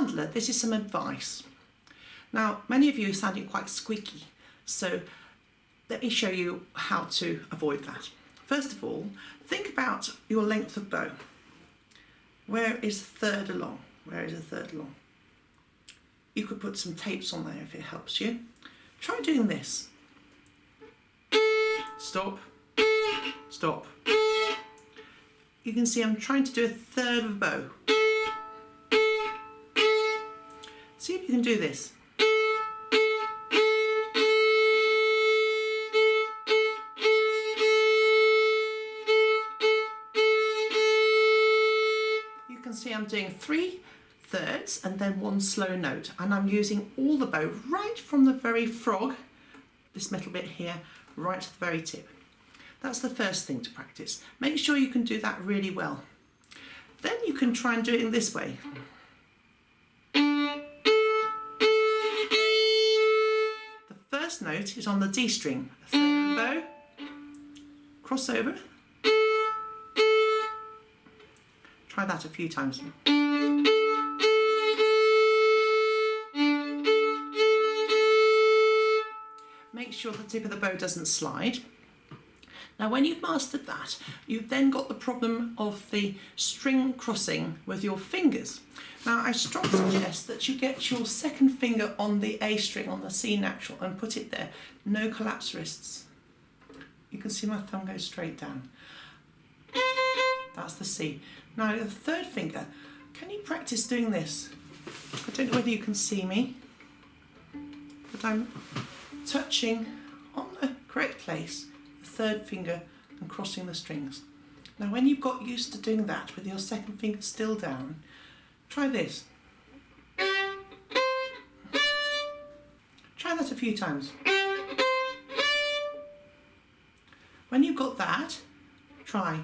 Landler, this is some advice. Now, many of you are sounding quite squeaky, so let me show you how to avoid that. First of all, think about your length of bow. Where is a third along? Where is a third along? You could put some tapes on there if it helps you. Try doing this. Stop, stop. You can see I'm trying to do a third of a bow. See if you can do this. You can see I'm doing 3/3 and then one slow note, and I'm using all the bow right from the very frog, this metal bit here, right to the very tip. That's the first thing to practice. Make sure you can do that really well. Then you can try and do it in this way. The first note is on the D string, a third bow, cross over. Try that a few times. Make sure the tip of the bow doesn't slide. Now when you've mastered that, you've then got the problem of the string crossing with your fingers. Now I strongly suggest that you get your second finger on the A string, on the C natural, and put it there. No collapsed wrists. You can see my thumb go straight down. That's the C. Now the third finger, can you practice doing this? I don't know whether you can see me, but I'm touching on the correct place, the third finger, and crossing the strings. Now when you've got used to doing that with your second finger still down, try this. Try that a few times. When you've got that, try.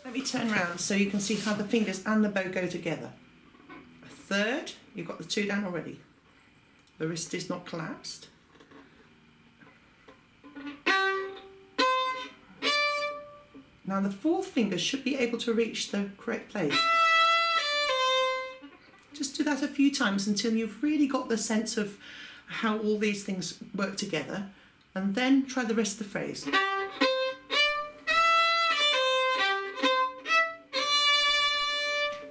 Let me turn around so you can see how the fingers and the bow go together. A third, you've got the two down already. The wrist is not collapsed. Now the fourth finger should be able to reach the correct place. Just do that a few times until you've really got the sense of how all these things work together, and then try the rest of the phrase.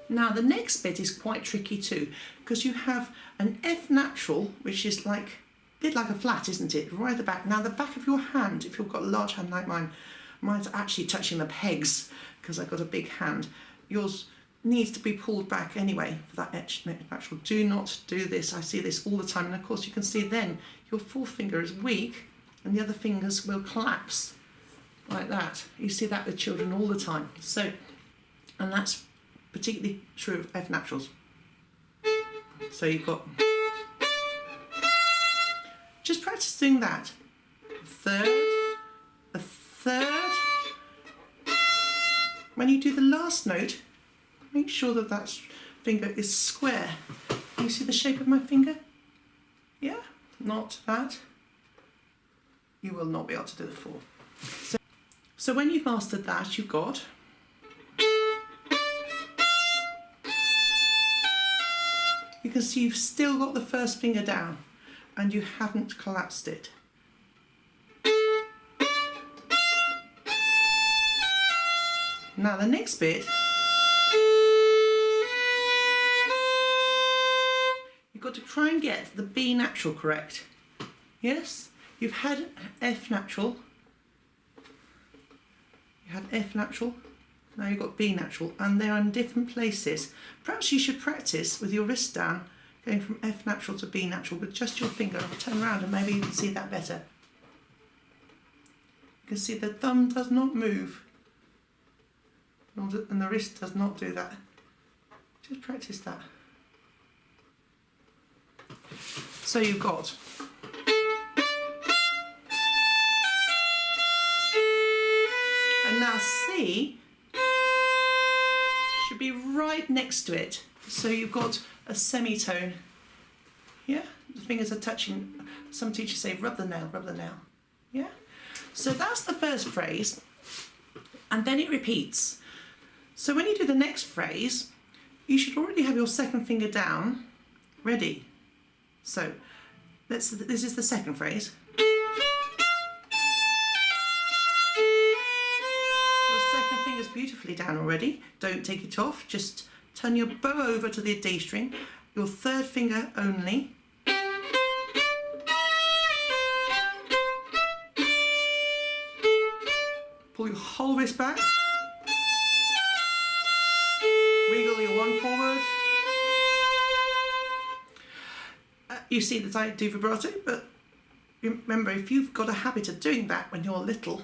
Now the next bit is quite tricky too, because you have an F natural, which is like a bit like a flat, isn't it? Right at the back. Now the back of your hand, if you've got a large hand like mine, mine's actually touching the pegs because I've got a big hand. Yours needs to be pulled back anyway for that natural. Do not do this. I see this all the time, and of course you can see then your fourth finger is weak and the other fingers will collapse like that. You see that with children all the time. So, and that's particularly true of F naturals. So you've got, just practice doing that. A third. When you do the last note, make sure that that finger is square. Can you see the shape of my finger? Yeah, not that. You will not be able to do the four. So when you've mastered that, you've got you can see you've still got the first finger down and you haven't collapsed it. Now the next bit, you've got to try and get the B natural correct. Yes? You've had F natural. You had F natural. Now you've got B natural, and they're in different places. Perhaps you should practice with your wrist down, going from F natural to B natural with just your finger. I'll turn around and maybe you can see that better. You can see the thumb does not move, and the wrist does not do that. Just practice that. So you've got and now C should be right next to it. So you've got a semitone. Yeah? The fingers are touching. Some teachers say rub the nail, rub the nail. Yeah? So that's the first phrase. and then it repeats. So when you do the next phrase, you should already have your second finger down, ready. So this is the second phrase. Your second finger's beautifully down already. Don't take it off, just turn your bow over to the D string, your third finger only. Pull your whole wrist back. Wiggle your one forward. You see that I do vibrato, but remember, if you've got a habit of doing that when you're little,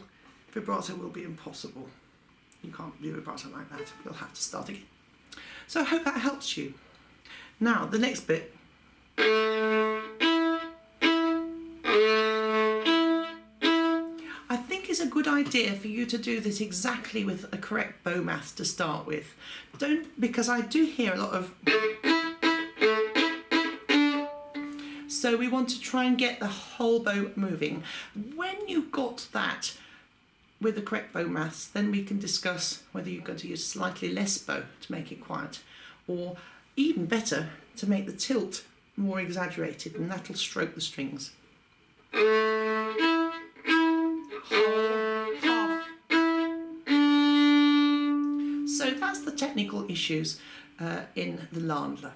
vibrato will be impossible. You can't do vibrato like that. You'll have to start again. So I hope that helps you. Now, the next bit. I think it's a good idea for you to do this exactly with a correct bow math to start with. Because I do hear a lot of... So we want to try and get the whole bow moving. When you've got that with the correct bow maths, then we can discuss whether you're going to use slightly less bow to make it quiet, or even better, to make the tilt more exaggerated, and that'll stroke the strings. Whole, half. So that's the technical issues in the Landler.